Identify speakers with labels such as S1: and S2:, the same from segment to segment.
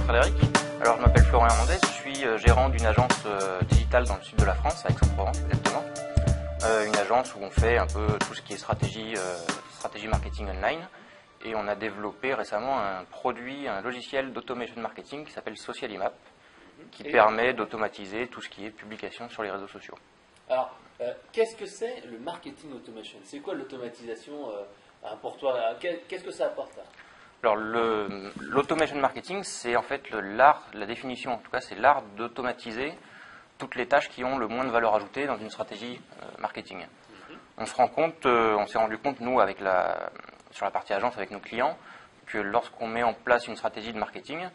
S1: Frédéric. Alors je m'appelle Florian Hernandez, je suis gérant d'une agence digitale dans le sud de la France, à Aix-en-Provence exactement. Une agence où on fait un peu tout ce qui est stratégie marketing online. Et on a développé récemment un produit, un logiciel d'automation marketing qui s'appelle Socialimap, qui permet d'automatiser tout ce qui est publication sur les réseaux sociaux.
S2: Alors, qu'est-ce que c'est le marketing automation? C'est quoi l'automatisation pour toi? Qu'est-ce que ça apporte là?
S1: Alors, l'automation marketing, c'est en fait l'art, la définition en tout cas, c'est l'art d'automatiser toutes les tâches qui ont le moins de valeur ajoutée dans une stratégie marketing. On se rend compte, on s'est rendu compte, nous, sur la partie agence avec nos clients, que lorsqu'on met en place une stratégie de marketing,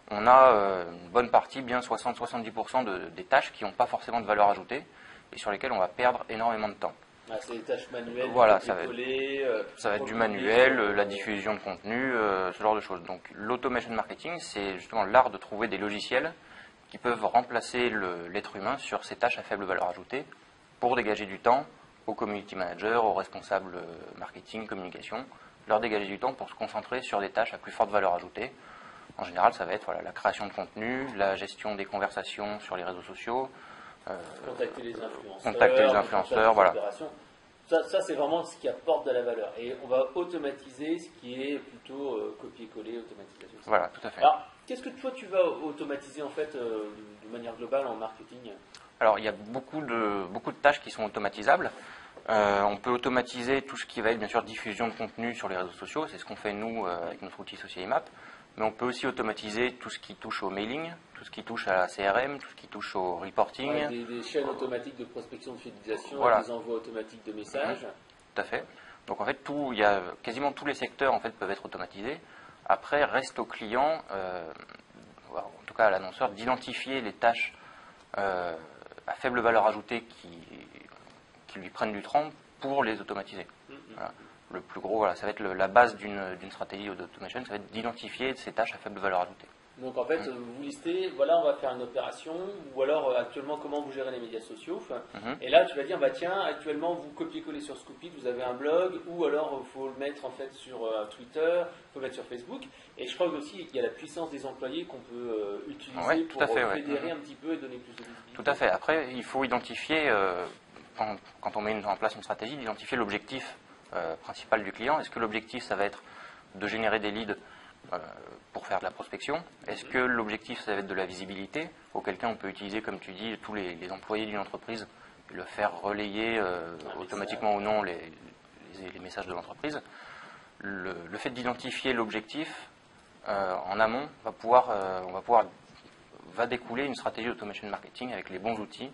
S1: on a une bonne partie, bien 60-70% des tâches qui n'ont pas forcément de valeur ajoutée et sur lesquelles on va perdre énormément de temps.
S2: Ah, c'est des tâches manuelles,
S1: voilà, ça va être du manuel, la diffusion de contenu, ce genre de choses. Donc l'automation marketing, c'est justement l'art de trouver des logiciels qui peuvent remplacer l'être humain sur ces tâches à faible valeur ajoutée pour dégager du temps aux community managers, aux responsables marketing, communication, leur dégager du temps pour se concentrer sur des tâches à plus forte valeur ajoutée. En général, ça va être la création de contenu, la gestion des conversations sur les réseaux sociaux,
S2: contacter les influenceurs,
S1: voilà.
S2: Ça, c'est vraiment ce qui apporte de la valeur. Et on va automatiser ce qui est plutôt copier-coller, automatisation.
S1: Voilà, tout à fait.
S2: Alors, qu'est-ce que toi, tu vas automatiser en fait de manière globale en marketing?
S1: Alors, il y a beaucoup de tâches qui sont automatisables. On peut automatiser tout ce qui va être bien sûr diffusion de contenu sur les réseaux sociaux, c'est ce qu'on fait nous avec notre outil Socialimap, mais on peut aussi automatiser tout ce qui touche au mailing, tout ce qui touche à la CRM, tout ce qui touche au reporting.
S2: Ouais, des chaînes automatiques de prospection, de fidélisation,
S1: voilà.
S2: Des envois automatiques de messages.
S1: Tout à fait. Donc en fait, quasiment tous les secteurs en fait peuvent être automatisés. Après, reste au client, en tout cas à l'annonceur, d'identifier les tâches à faible valeur ajoutée qui lui prennent du temps pour les automatiser. Voilà. Le plus gros, ça va être la base d'une stratégie d'automation, ça va être d'identifier ces tâches à faible valeur ajoutée.
S2: Donc en fait, vous listez, voilà, on va faire une opération, ou alors actuellement, comment vous gérez les médias sociaux. Et là, tu vas dire, bah tiens, actuellement, vous copiez-collez sur Scoopit, vous avez un blog, ou alors il faut le mettre en fait sur Twitter, il faut le mettre sur Facebook. Et je crois aussi qu'il y a la puissance des employés qu'on peut utiliser pour fédérer un petit peu et donner plus de visibilité.
S1: Tout à fait. Après, il faut identifier, quand on met en place une stratégie, d'identifier l'objectif principal du client. Est-ce que l'objectif, ça va être de générer des leads pour faire de la prospection? Est-ce que l'objectif, ça va être de la visibilité, auquel cas on peut utiliser, comme tu dis, tous les employés d'une entreprise, et le faire relayer automatiquement ou non les messages de l'entreprise. Le fait d'identifier l'objectif en amont va découler une stratégie d'automation marketing avec les bons outils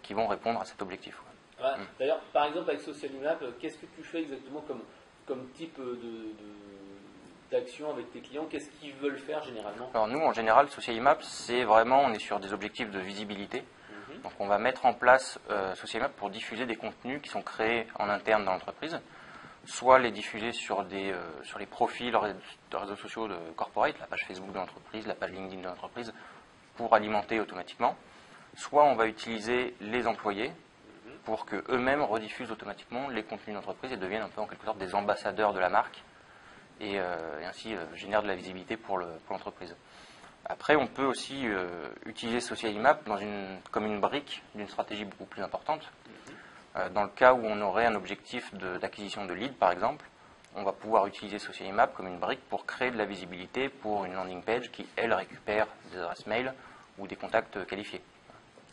S1: qui vont répondre à cet objectif.
S2: Ouais. D'ailleurs, par exemple, avec Socialimap, qu'est-ce que tu fais exactement comme type d'action avec tes clients? Qu'est-ce qu'ils veulent faire généralement?
S1: Alors nous, en général, Socialimap, on est sur des objectifs de visibilité. Donc on va mettre en place Socialimap pour diffuser des contenus qui sont créés en interne dans l'entreprise, soit les diffuser sur les profils de réseaux sociaux de corporate, la page Facebook de l'entreprise, la page LinkedIn de l'entreprise, pour alimenter automatiquement, soit on va utiliser les employés pour qu'eux-mêmes rediffusent automatiquement les contenus d'entreprise et deviennent un peu en quelque sorte des ambassadeurs de la marque et ainsi génèrent de la visibilité pour l'entreprise. Après, on peut aussi utiliser Socialimap comme une brique d'une stratégie beaucoup plus importante. Dans le cas où on aurait un objectif d'acquisition de leads, par exemple, on va pouvoir utiliser Socialimap comme une brique pour créer de la visibilité pour une landing page qui, elle, récupère des adresses mail ou des contacts qualifiés.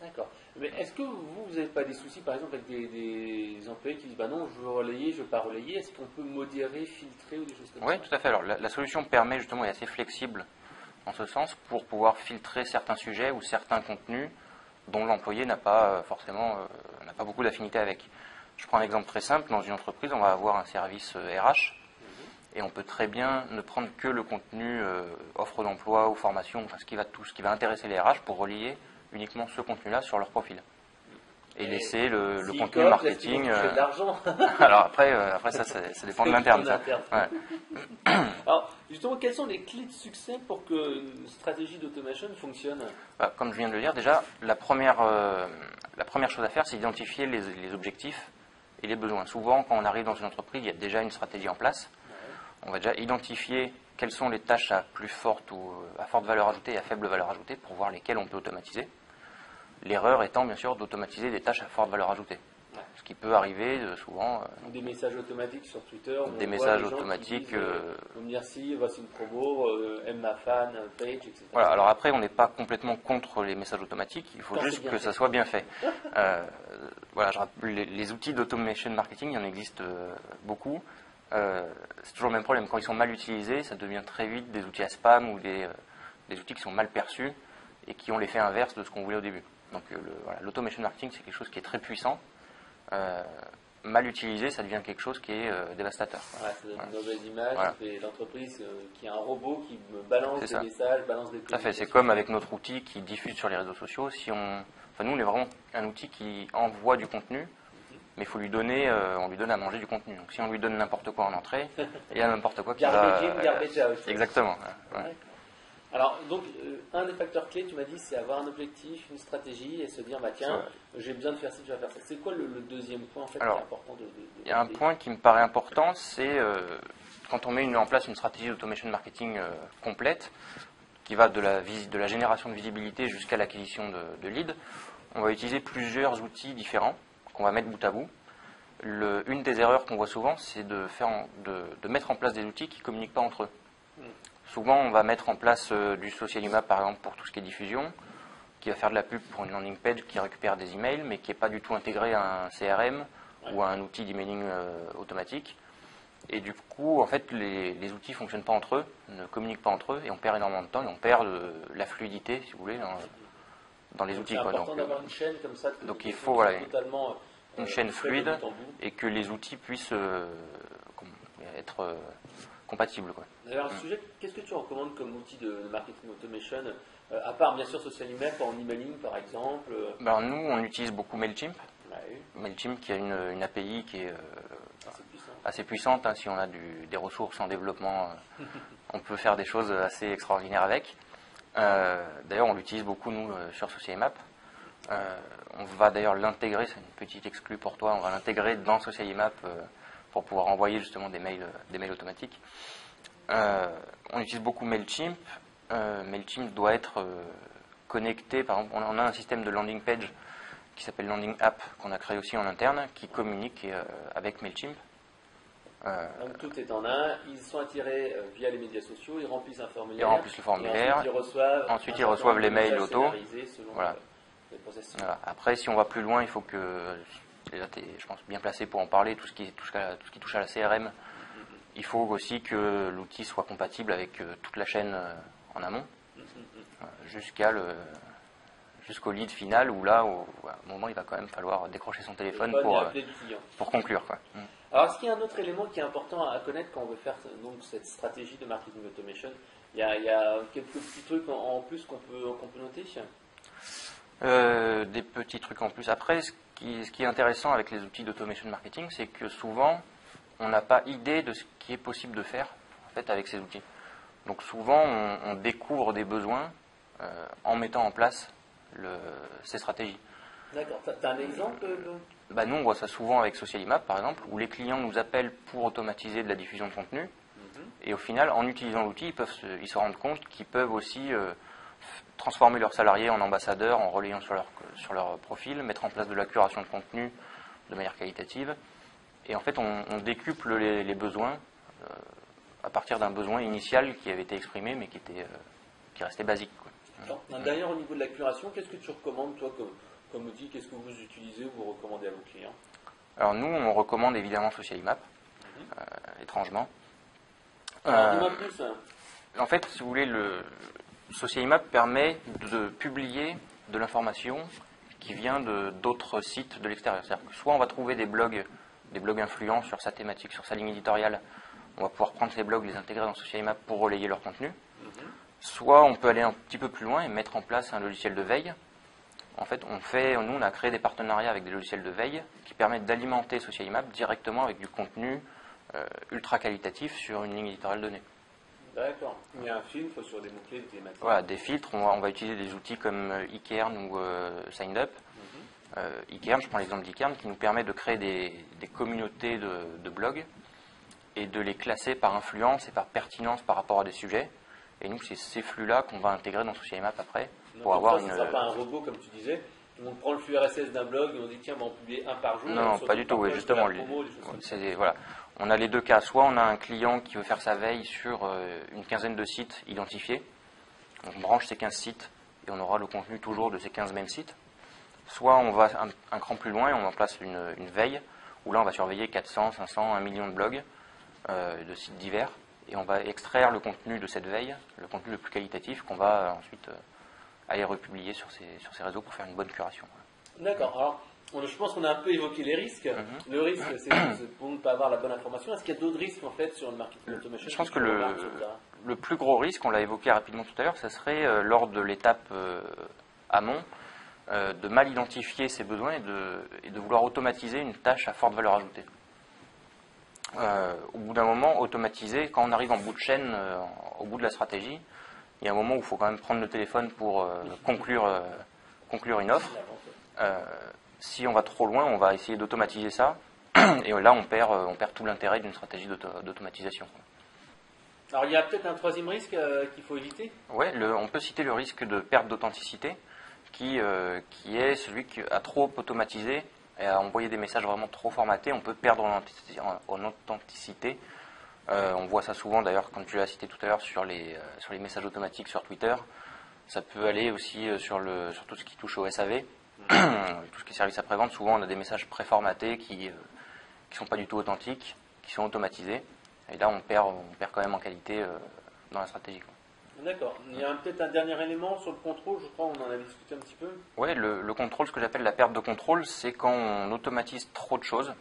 S2: D'accord. Mais est-ce que vous n'avez pas des soucis, par exemple, avec des employés qui disent bah non, je veux relayer, je ne veux pas relayer? Est-ce qu'on peut modérer, filtrer ou des choses comme ça?
S1: Oui, tout à fait. Alors, la solution permet justement, est assez flexible en ce sens pour pouvoir filtrer certains sujets ou certains contenus dont l'employé n'a pas beaucoup d'affinité avec. Je prends un exemple très simple. Dans une entreprise, on va avoir un service RH et on peut très bien ne prendre que le contenu offre d'emploi ou formation, enfin, ce qui va intéresser les RH pour relier uniquement ce contenu-là sur leur profil. Et laisser le contenu marketing.
S2: De l'argent.
S1: Alors après ça dépend de l'interne. Ouais.
S2: Alors, justement, quelles sont les clés de succès pour qu'une stratégie d'automation fonctionne?
S1: Comme je viens de le dire, déjà, la première chose à faire, c'est identifier les objectifs et les besoins. Souvent, quand on arrive dans une entreprise, il y a déjà une stratégie en place. On va déjà identifier quelles sont les tâches à plus forte ou à forte valeur ajoutée et à faible valeur ajoutée pour voir lesquelles on peut automatiser. L'erreur étant bien sûr d'automatiser des tâches à forte valeur ajoutée. Ouais. Ce qui peut arriver souvent.
S2: Des messages automatiques sur Twitter.
S1: Des messages automatiques.
S2: Merci, voici une promo, aime ma fan, page, etc.
S1: Voilà, alors après, on n'est pas complètement contre les messages automatiques, il faut juste que ça soit bien fait. Voilà, les outils d'automation marketing, il y en existe beaucoup. C'est toujours le même problème. Quand ils sont mal utilisés, ça devient très vite des outils à spam ou des outils qui sont mal perçus et qui ont l'effet inverse de ce qu'on voulait au début. Donc l'automation marketing, c'est quelque chose qui est très puissant. Mal utilisé, ça devient quelque chose qui est dévastateur.
S2: Ouais, ça donne une mauvaise image. Voilà. C'est l'entreprise qui a un robot qui me balance des messages, balance des
S1: communications. Tout à fait. C'est comme avec notre outil qui diffuse sur les réseaux sociaux. Nous, on est vraiment un outil qui envoie du contenu, mais il faut lui donner, on lui donne à manger du contenu. Donc si on lui donne n'importe quoi en entrée, il y a n'importe quoi qui va...
S2: Garbage out.
S1: Exactement. Ouais.
S2: Alors, donc, un des facteurs clés, tu m'as dit, c'est avoir un objectif, une stratégie et se dire, bah tiens, j'ai besoin de faire ci, je vais faire ça. C'est quoi le deuxième point en fait, qui est important
S1: il y a un point qui me paraît important, c'est quand on met en place une stratégie d'automation marketing complète, qui va de la génération de visibilité jusqu'à l'acquisition de leads, on va utiliser plusieurs outils différents qu'on va mettre bout à bout. Une des erreurs qu'on voit souvent, c'est de mettre en place des outils qui ne communiquent pas entre eux. Souvent, on va mettre en place du social email, par exemple, pour tout ce qui est diffusion, qui va faire de la pub pour une landing page qui récupère des emails, mais qui n'est pas du tout intégré à un CRM ou à un outil d'emailing automatique. Et du coup, en fait, les outils ne fonctionnent pas entre eux, ne communiquent pas entre eux, et on perd énormément de temps, et on perd la fluidité, si vous voulez, dans les outils.
S2: C'est important d'avoir une chaîne comme ça.
S1: Donc il faut une chaîne fluide, et que les outils puissent être... compatible.
S2: D'ailleurs, un sujet, qu'est-ce que tu recommandes comme outil de marketing automation, à part bien sûr social email, en emailing par exemple
S1: Nous, on utilise beaucoup MailChimp. MailChimp qui a une API qui est assez puissante. Si on a des ressources en développement, on peut faire des choses assez extraordinaires avec. D'ailleurs, on l'utilise beaucoup, nous, sur SocialMap. On va d'ailleurs l'intégrer, c'est une petite exclue pour toi, on va l'intégrer dans SocialMap pour pouvoir envoyer justement des mails automatiques. On utilise beaucoup MailChimp. MailChimp doit être connecté. Par exemple, on a un système de landing page qui s'appelle Landing App, qu'on a créé aussi en interne, qui communique avec MailChimp.
S2: Donc tout est en un, ils sont attirés via les médias sociaux, ils remplissent un formulaire.
S1: Ils remplissent le formulaire. Ensuite, ils reçoivent les mails auto. Voilà. Après, si on va plus loin, il faut que... Déjà, tu es, je pense, bien placé pour en parler, tout ce qui touche à la CRM. Il faut aussi que l'outil soit compatible avec toute la chaîne en amont, jusqu'au lead final, où là, à un moment, il va quand même falloir décrocher son téléphone pour conclure.
S2: Alors, est-ce qu'il y a un autre élément qui est important à connaître quand on veut faire donc, cette stratégie de marketing automation? Il y a quelques petits trucs en plus qu'on peut noter?
S1: Des petits trucs en plus. Après, ce qui est intéressant avec les outils d'automation marketing, c'est que souvent, on n'a pas idée de ce qui est possible de faire en fait, avec ces outils. Donc souvent, on découvre des besoins en mettant en place ces stratégies.
S2: D'accord. Tu as un exemple
S1: Nous, on voit ça souvent avec SocialImap, par exemple, où les clients nous appellent pour automatiser de la diffusion de contenu. Et au final, en utilisant l'outil, ils se rendent compte qu'ils peuvent aussi transformer leurs salariés en ambassadeurs, en relayant sur leur profil, mettre en place de la curation de contenu de manière qualitative. Et en fait, on décuple les besoins à partir d'un besoin initial qui avait été exprimé, mais qui restait basique.
S2: D'ailleurs, au niveau de la curation, qu'est-ce que tu recommandes, toi, comme outil? Qu'est-ce que vous utilisez ou vous recommandez à vos clients?
S1: Alors nous, on recommande évidemment SocialImap, étrangement.
S2: Dis-moi plus.
S1: En fait, si vous voulez, SocialImap permet de publier de l'information qui vient d'autres sites de l'extérieur. C'est-à-dire que soit on va trouver des blogs influents sur sa thématique, sur sa ligne éditoriale, on va pouvoir prendre ces blogs, les intégrer dans SocialImap pour relayer leur contenu. Soit on peut aller un petit peu plus loin et mettre en place un logiciel de veille. En fait, nous, on a créé des partenariats avec des logiciels de veille qui permettent d'alimenter SocialImap directement avec du contenu ultra qualitatif sur une ligne éditoriale donnée.
S2: D'accord. Il y a un filtre sur des mots-clés, des thématiques.
S1: Voilà, des filtres. On va utiliser des outils comme eKern ou SignUp. eKern, je prends l'exemple d'eKern, qui nous permet de créer des communautés de blogs et de les classer par influence et par pertinence par rapport à des sujets. Et nous, c'est ces flux-là qu'on va intégrer dans Social Map après.
S2: Donc avoir ça ne sera pas un robot, comme tu disais. On prend le flux RSS d'un blog et on dit tiens, on va en publier un par jour.
S1: Non, pas du tout, oui, justement. Voilà. On a les deux cas. Soit on a un client qui veut faire sa veille sur une quinzaine de sites identifiés. On branche ces 15 sites et on aura le contenu toujours de ces 15 mêmes sites. Soit on va un cran plus loin et on en place une veille où là on va surveiller 400, 500, 1 million de blogs de sites divers et on va extraire le contenu de cette veille, le contenu le plus qualitatif qu'on va ensuite aller republier sur ces réseaux pour faire une bonne curation.
S2: D'accord. Alors, je pense qu'on a un peu évoqué les risques. Le risque, c'est pour ne pas avoir la bonne information. Est-ce qu'il y a d'autres risques en fait sur le marketing automation?
S1: Je pense que le plus gros risque, on l'a évoqué rapidement tout à l'heure, ça serait lors de l'étape amont de mal identifier ses besoins et de vouloir automatiser une tâche à forte valeur ajoutée. Au bout d'un moment, automatiser, quand on arrive en bout de chaîne, au bout de la stratégie, il y a un moment où il faut quand même prendre le téléphone pour conclure une offre. Si on va trop loin, on va essayer d'automatiser ça, et là on perd tout l'intérêt d'une stratégie d'automatisation.
S2: Alors il y a peut-être un troisième risque qu'il faut éviter.
S1: Oui, on peut citer le risque de perte d'authenticité, qui est celui qui a trop automatisé et a envoyé des messages vraiment trop formatés. On peut perdre en authenticité. On voit ça souvent d'ailleurs, comme tu l'as cité tout à l'heure, sur les messages automatiques sur Twitter. Ça peut aller aussi sur tout ce qui touche au SAV. Tout ce qui est service après-vente, souvent on a des messages préformatés qui sont pas du tout authentiques, qui sont automatisés. Et là, on perd quand même en qualité dans la stratégie.
S2: D'accord. Il y a peut-être un dernier élément sur le contrôle, je crois, on en avait discuté un petit peu.
S1: Oui, le contrôle, ce que j'appelle la perte de contrôle, c'est quand on automatise trop de choses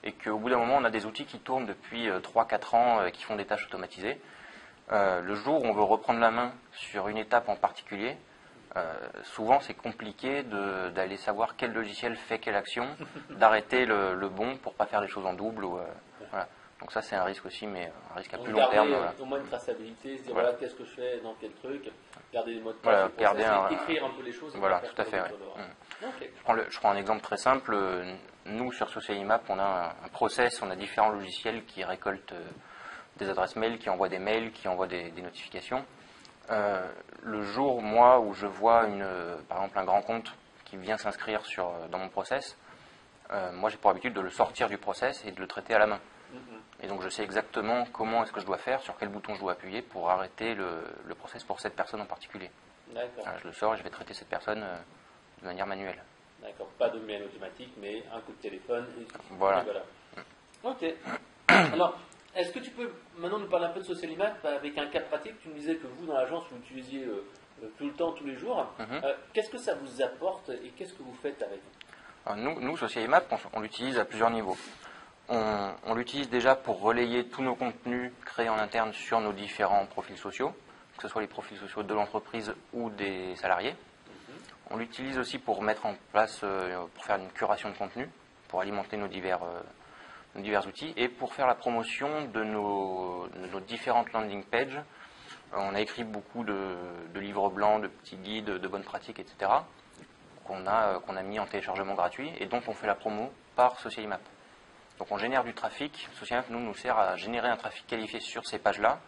S1: et qu'au bout d'un moment, on a des outils qui tournent depuis 3-4 ans et qui font des tâches automatisées. Le jour où on veut reprendre la main sur une étape en particulier, souvent c'est compliqué d'aller savoir quel logiciel fait quelle action, d'arrêter le bon pour ne pas faire les choses en double. Voilà. Donc ça c'est un risque aussi, mais un risque à plus long terme.
S2: Au moins une traçabilité, se dire voilà qu'est-ce que je fais dans quel truc, garder des mots de
S1: passe,
S2: écrire un peu les choses.
S1: Voilà, tout à fait. Ouais. Okay. Je prends un exemple très simple. Nous sur Social Map, on a un process, on a différents logiciels qui récoltent des adresses mail, qui envoient des mails, qui envoient des notifications. Le jour, moi, où je vois par exemple un grand compte qui vient s'inscrire dans mon process, moi j'ai pour habitude de le sortir du process et de le traiter à la main. Et donc je sais exactement comment est-ce que je dois faire, sur quel bouton je dois appuyer pour arrêter le process pour cette personne en particulier.
S2: D'accord.
S1: Alors, je le sors et je vais traiter cette personne de manière manuelle.
S2: D'accord, pas de mail automatique, mais un coup de téléphone.
S1: Voilà.
S2: Ok. Alors, est-ce que tu peux maintenant nous parler un peu de Social Map avec un cas pratique? Tu me disais que vous, dans l'agence, vous l'utilisiez tout le temps, tous les jours. Qu'est-ce que ça vous apporte et qu'est-ce que vous faites avec?
S1: Nous, Social Map, on l'utilise à plusieurs niveaux. On l'utilise déjà pour relayer tous nos contenus créés en interne sur nos différents profils sociaux, que ce soit les profils sociaux de l'entreprise ou des salariés. On l'utilise aussi pour mettre en place, pour faire une curation de contenu, pour alimenter nos divers outils et pour faire la promotion de nos différentes landing pages. On a écrit beaucoup de livres blancs, de petits guides, de bonnes pratiques, etc. qu'on a mis en téléchargement gratuit et dont on fait la promo par Social Map. Donc on génère du trafic. Social Map nous sert à générer un trafic qualifié sur ces pages-là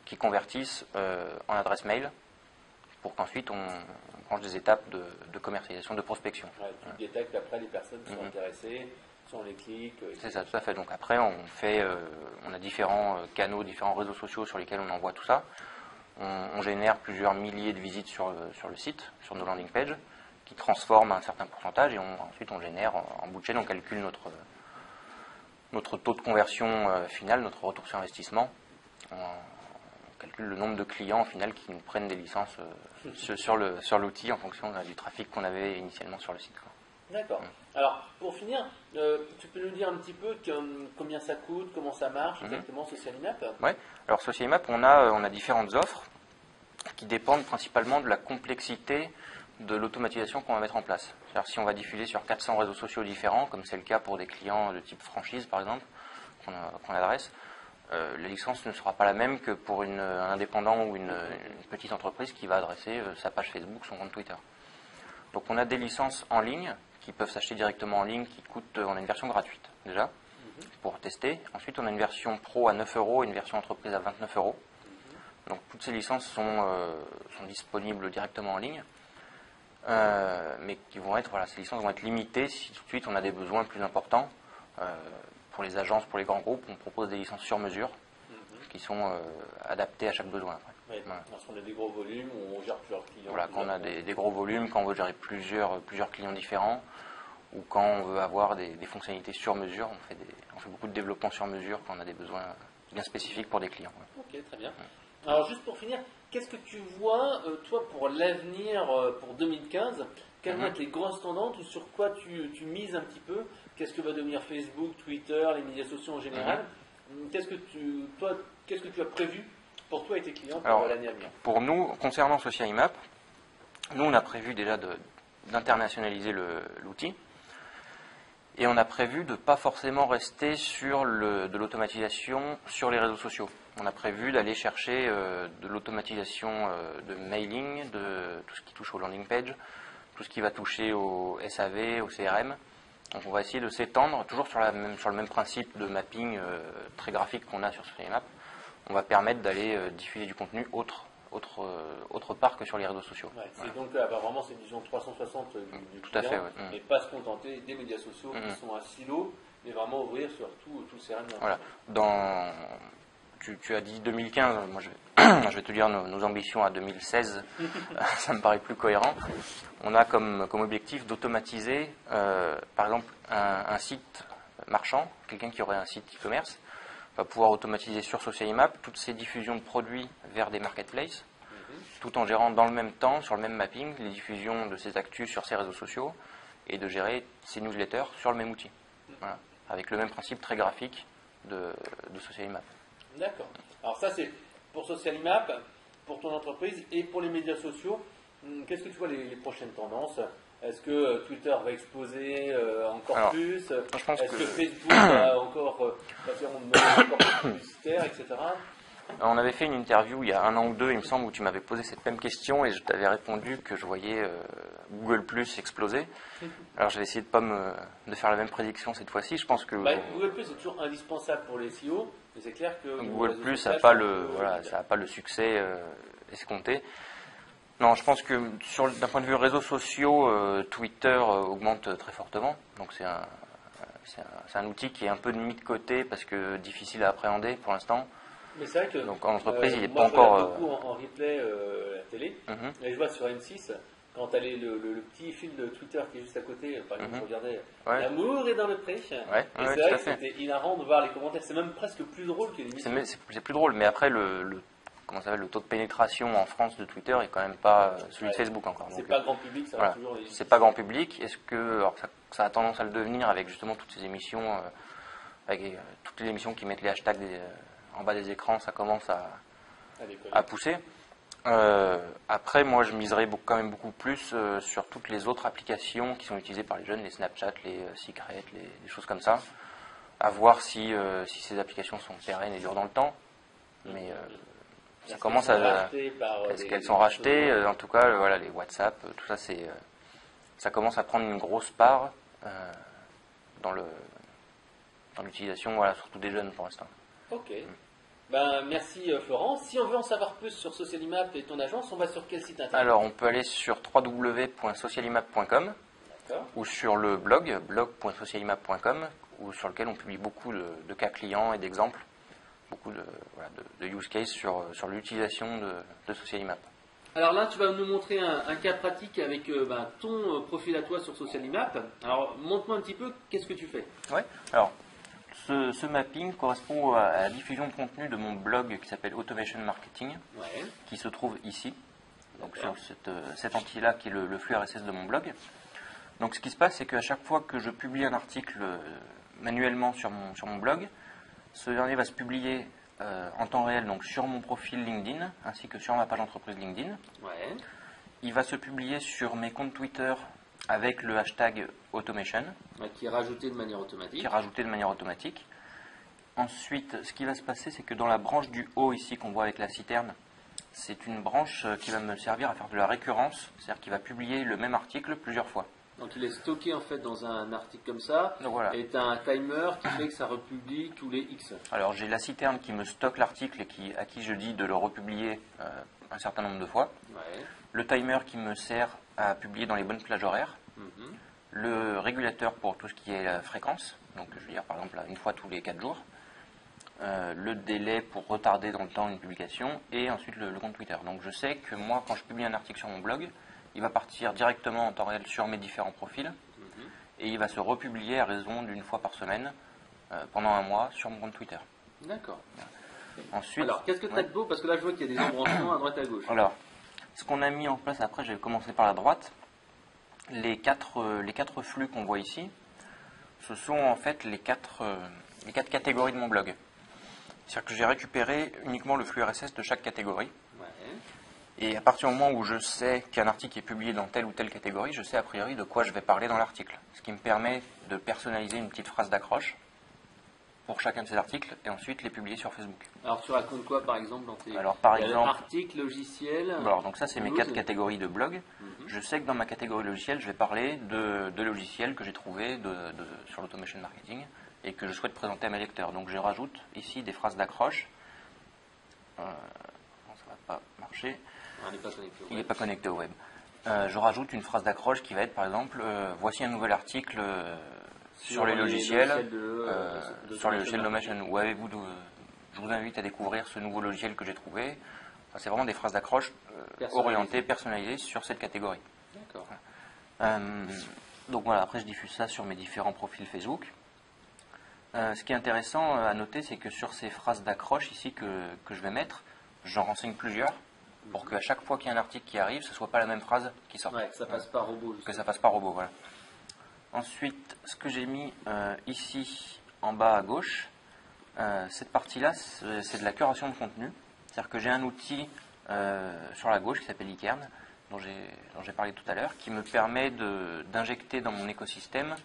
S1: qui convertissent en adresse mail pour qu'ensuite on prenne des étapes de commercialisation, de prospection.
S2: Ouais, tu détectes après les personnes qui sont intéressées, on les clique.
S1: C'est ça, tout à fait. Donc après on a différents canaux, différents réseaux sociaux sur lesquels on envoie tout ça. On génère plusieurs milliers de visites sur le site, sur nos landing pages, qui transforment un certain pourcentage et ensuite on génère en bout de chaîne, on calcule notre taux de conversion final, notre retour sur investissement. On calcule le nombre de clients au final qui nous prennent des licences sur l'outil en fonction du trafic qu'on avait initialement sur le site.
S2: D'accord. Alors, pour finir, tu peux nous dire un petit peu combien ça coûte, comment ça marche exactement, Social Map?
S1: Oui. Alors, Social Map, on a différentes offres qui dépendent principalement de la complexité de l'automatisation qu'on va mettre en place. C'est-à-dire si on va diffuser sur 400 réseaux sociaux différents, comme c'est le cas pour des clients de type franchise par exemple, qu'on adresse, la licence ne sera pas la même que pour un indépendant ou une petite entreprise qui va adresser sa page Facebook, son compte Twitter. Donc on a des licences en ligne qui peuvent s'acheter directement en ligne, on a une version gratuite déjà, pour tester. Ensuite, on a une version pro à 9 € et une version entreprise à 29 €. Donc toutes ces licences sont disponibles directement en ligne, mais ces licences vont être limitées si tout de suite on a des besoins plus importants. Pour les agences, pour les grands groupes, on propose des licences sur mesure qui sont adaptées à chaque besoin. Après.
S2: Ouais, lorsqu'on a des gros volumes, on gère plusieurs clients.
S1: Voilà, quand on a des gros volumes, quand on veut gérer plusieurs clients différents, ou quand on veut avoir des fonctionnalités sur mesure, on fait beaucoup de développement sur mesure quand on a des besoins bien spécifiques pour des clients.
S2: Ok, très bien. Alors juste pour finir, qu'est-ce que tu vois, toi, pour l'avenir, pour 2015 ? Quelles vont être les grosses tendances ou sur quoi tu mises un petit peu ? Qu'est-ce que va devenir Facebook, Twitter, les médias sociaux en général ? Qu'est-ce que tu as prévu pour toi et tes clients pour l'année à venir ?
S1: Pour nous, concernant Social.IMAP, nous on a prévu déjà d'internationaliser l'outil. Et on a prévu de ne pas forcément rester sur de l'automatisation sur les réseaux sociaux. On a prévu d'aller chercher de l'automatisation de mailing, de tout ce qui touche au landing page, tout ce qui va toucher au SAV, au CRM. Donc on va essayer de s'étendre, toujours sur le même principe de mapping très graphique qu'on a sur Social.IMAP. On va permettre d'aller diffuser du contenu autre part que sur les réseaux sociaux.
S2: Ouais, c'est donc vraiment cette vision 360 du
S1: tout
S2: client,
S1: à fait,
S2: et pas se contenter des médias sociaux qui sont un silo, mais vraiment ouvrir sur tout le CRM.
S1: Voilà. Tu as dit 2015, moi je vais te dire nos ambitions à 2016, ça me paraît plus cohérent. On a comme objectif d'automatiser, par exemple, un site marchand, quelqu'un qui aurait un site e-commerce, va pouvoir automatiser sur Social.IMAP toutes ces diffusions de produits vers des marketplaces, tout en gérant dans le même temps, sur le même mapping, les diffusions de ses actus sur ses réseaux sociaux et de gérer ses newsletters sur le même outil. Voilà. Avec le même principe très graphique de Social.IMAP.
S2: D'accord. Alors ça c'est pour Social.IMAP, pour ton entreprise et pour les médias sociaux. Qu'est-ce que tu vois les prochaines tendances ? Est-ce que Twitter va exploser encore plus ? Est-ce que Facebook va encore faire encore plus publicitaire, etc.
S1: On avait fait une interview il y a 1 an ou 2, il me semble, où tu m'avais posé cette même question et je t'avais répondu que je voyais Google Plus exploser. Alors je vais essayer de faire la même prédiction cette fois-ci. Je pense que
S2: Google Plus est toujours indispensable pour les SEO, mais c'est clair que
S1: Google Plus n'a pas le succès escompté. Non, je pense que d'un point de vue réseaux sociaux, Twitter augmente très fortement. Donc c'est un outil qui est un peu mis de côté parce que difficile à appréhender pour l'instant.
S2: Mais c'est vrai que
S1: donc en entreprise, il n'est
S2: pas
S1: encore.
S2: Je regarde beaucoup en replay la télé, et je vois sur M6 quand tu as le petit fil de Twitter qui est juste à côté. Par exemple, je regardais L'amour est dans le pré. Et c'est vrai que c'était hilarant de voir les commentaires. C'est même presque plus drôle que l'émission.
S1: C'est plus drôle, mais après le taux de pénétration en France de Twitter est quand même pas celui de Facebook encore.
S2: C'est pas grand public, ça va toujours.
S1: C'est pas grand public. Est-ce que ça a tendance à le devenir avec justement toutes ces émissions, avec toutes les émissions qui mettent les hashtags en bas des écrans, ça commence à pousser. Après, moi, je miserais quand même beaucoup plus sur toutes les autres applications qui sont utilisées par les jeunes, les Snapchat, les Secret, les choses comme ça. À voir si ces applications sont pérennes et durent dans le temps. Mais ça commence est-ce qu'elles sont rachetées en tout cas, les WhatsApp, tout ça, ça commence à prendre une grosse part dans l'utilisation, surtout des jeunes pour l'instant.
S2: Ok. Merci Florent. Si on veut en savoir plus sur Social.IMAP et ton agence, on va sur quel site internet ?
S1: Alors, on peut aller sur www.socialimap.com ou sur le blog.socialimap.com, sur lequel on publie beaucoup de cas clients et d'exemples, beaucoup de use cases sur l'utilisation de Social.IMAP.
S2: Alors là, tu vas nous montrer un cas pratique avec ton profil à toi sur Social.IMAP. Alors, montre-moi un petit peu, qu'est-ce que tu fais ?
S1: Ouais. Alors, ce mapping correspond à la diffusion de contenu de mon blog qui s'appelle Automation Marketing, qui se trouve ici, donc sur cette entité-là qui est le flux RSS de mon blog. Donc ce qui se passe, c'est qu'à chaque fois que je publie un article manuellement sur mon blog, ce dernier va se publier en temps réel donc sur mon profil LinkedIn, ainsi que sur ma page entreprise LinkedIn. Il va se publier sur mes comptes Twitter avec le hashtag automation.
S2: Qui est rajouté de manière automatique.
S1: Ensuite, ce qui va se passer, c'est que dans la branche du haut ici qu'on voit avec la citerne, c'est une branche qui va me servir à faire de la récurrence, c'est-à-dire qu'il va publier le même article plusieurs fois.
S2: Donc il est stocké en fait dans un article comme ça,
S1: donc, voilà.
S2: Et tu as un timer qui fait que ça republie tous les X.
S1: Alors j'ai la citerne qui me stocke l'article et à qui je dis de le republier un certain nombre de fois.
S2: Ouais.
S1: Le timer qui me sert à publier dans les bonnes plages horaires.
S2: Mhm.
S1: Le régulateur pour tout ce qui est la fréquence, donc je veux dire par exemple une fois tous les 4 jours. Le délai pour retarder dans le temps une publication, et ensuite le compte Twitter. Donc je sais que moi, quand je publie un article sur mon blog, il va partir directement en temps réel sur mes différents profils, et il va se republier à raison d'une fois par semaine pendant un mois sur mon compte Twitter.
S2: D'accord.
S1: Ensuite,
S2: alors, qu'est-ce que tu as de beau? Parce que là, je vois qu'il y a des embranchements à droite à gauche.
S1: Alors, ce qu'on a mis en place après, je vais commencer par la droite. Les quatre flux qu'on voit ici, ce sont en fait les quatre catégories de mon blog. C'est-à-dire que j'ai récupéré uniquement le flux RSS de chaque catégorie.
S2: Ouais.
S1: Et à partir du moment où je sais qu'un article est publié dans telle ou telle catégorie, je sais a priori de quoi je vais parler dans l'article. Ce qui me permet de personnaliser une petite phrase d'accroche pour chacun de ces articles et ensuite les publier sur Facebook.
S2: Alors tu racontes quoi par exemple dans tes
S1: articles,
S2: logiciels?
S1: Alors donc ça c'est mes 4 catégories de blog. Je sais que dans ma catégorie logiciel, je vais parler de logiciels que j'ai trouvés sur l'automation marketing et que je souhaite présenter à mes lecteurs. Donc je rajoute ici des phrases d'accroche. Ça va pas marcher. Il n'est pas connecté au web. Je rajoute une phrase d'accroche qui va être par exemple voici un nouvel article sur les logiciels d'automation. Où avez-vous je vous invite à découvrir ce nouveau logiciel que j'ai trouvé. Enfin, c'est vraiment des phrases d'accroche orientées, personnalisées sur cette catégorie.
S2: D'accord.
S1: Donc voilà, après je diffuse ça sur mes différents profils Facebook. Ce qui est intéressant à noter, c'est que sur ces phrases d'accroche ici que je vais mettre, j'en renseigne plusieurs pour qu'à chaque fois qu'il y a un article qui arrive, ce ne soit pas la même phrase qui sort.
S2: Ouais, que ça passe pas robot.
S1: Que ça passe pas robot, voilà. Ensuite, ce que j'ai mis ici en bas à gauche, cette partie-là, c'est de la curation de contenu. C'est-à-dire que j'ai un outil sur la gauche qui s'appelle Ikern, dont j'ai parlé tout à l'heure, qui me permet d'injecter dans mon écosystème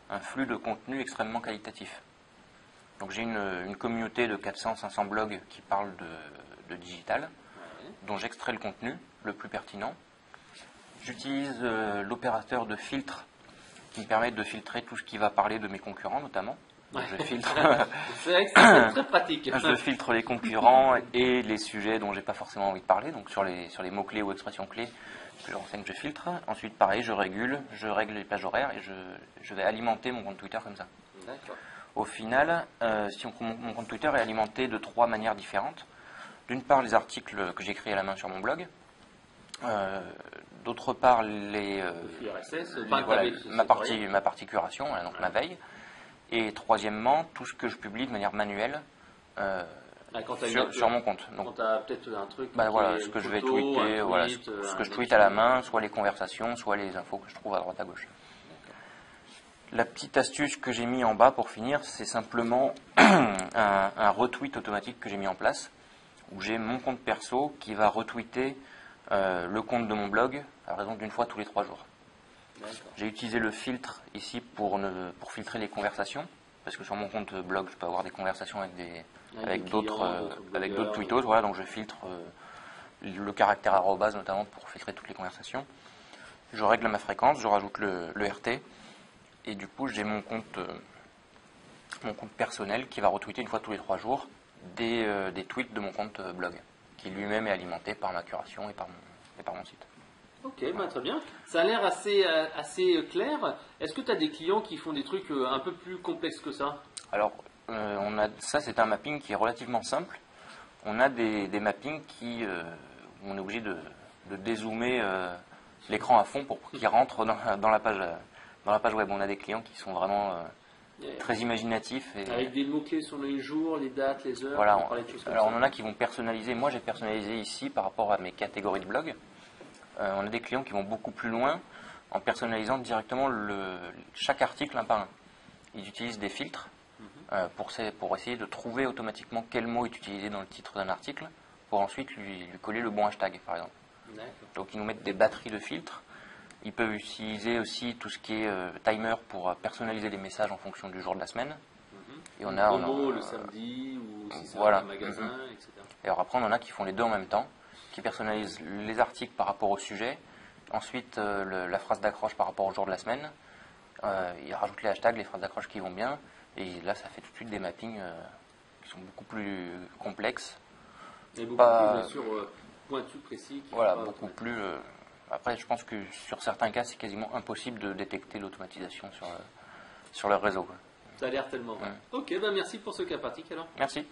S1: un flux de contenu extrêmement qualitatif. Donc j'ai une communauté de 400-500 blogs qui parlent de digital, dont j'extrais le contenu le plus pertinent. J'utilise l'opérateur de filtre qui me permet de filtrer tout ce qui va parler de mes concurrents notamment. Donc je filtre
S2: c'est vrai que c'est très pratique.
S1: Je filtre les concurrents et les sujets dont j'ai pas forcément envie de parler, donc sur les mots-clés ou expressions clés que je renseigne, je filtre. Ensuite pareil, je règle les plages horaires et je vais alimenter mon compte Twitter comme ça.
S2: D'accord.
S1: Au final, mon compte Twitter est alimenté de 3 manières différentes. D'une part, les articles que j'écris à la main sur mon blog. D'autre part, ma partie curation, donc ma veille. Et troisièmement, tout ce que je publie de manière manuelle sur mon compte. Donc,
S2: quand tu as peut-être un truc.
S1: Ce que je vais tweeter, ce que je tweete à la main, soit les conversations, soit les infos que je trouve à droite à gauche. La petite astuce que j'ai mis en bas pour finir, c'est simplement un retweet automatique que j'ai mis en place, où j'ai mon compte perso qui va retweeter le compte de mon blog à raison d'une fois tous les 3 jours. J'ai utilisé le filtre ici pour filtrer les conversations, parce que sur mon compte blog, je peux avoir des conversations avec d'autres tweetos, voilà, donc je filtre le caractère arrobase notamment pour filtrer toutes les conversations. Je règle ma fréquence, je rajoute le RT, et du coup j'ai mon compte personnel qui va retweeter une fois tous les 3 jours des tweets de mon compte blog, qui lui-même est alimenté par ma curation et par mon site.
S2: Ok, très bien. Ça a l'air assez clair. Est-ce que tu as des clients qui font des trucs un peu plus complexes que ça?
S1: Alors, ça c'est un mapping qui est relativement simple. On a des mappings où on est obligé de dézoomer l'écran à fond pour qu'il rentre dans la page web. On a des clients qui sont vraiment très imaginatifs.
S2: Avec des mots-clés sur les jours, les dates, les heures.
S1: Voilà. Alors on en a qui vont personnaliser. Moi j'ai personnalisé ici par rapport à mes catégories de blog. On a des clients qui vont beaucoup plus loin en personnalisant directement chaque article un par un. Ils utilisent des filtres pour essayer de trouver automatiquement quel mot est utilisé dans le titre d'un article pour ensuite lui coller le bon hashtag, par exemple. Donc ils nous mettent des batteries de filtres. Ils peuvent utiliser aussi tout ce qui est timer pour personnaliser les messages en fonction du jour de la semaine.
S2: Et le samedi ou si c'est un magasin, etc.
S1: Et alors après on en a qui font les deux en même temps, qui personnalisent les articles par rapport au sujet Ensuite, la phrase d'accroche par rapport au jour de la semaine. Il rajoute les hashtags, les phrases d'accroche qui vont bien. Et là, ça fait tout de suite des mappings qui sont beaucoup plus complexes.
S2: Et beaucoup plus, bien sûr, pointu, précis.
S1: Voilà, beaucoup plus... Après, je pense que sur certains cas, c'est quasiment impossible de détecter l'automatisation sur leur réseau.
S2: Ça a l'air tellement vrai. Ok, merci pour ce cas pratique alors.
S1: Merci.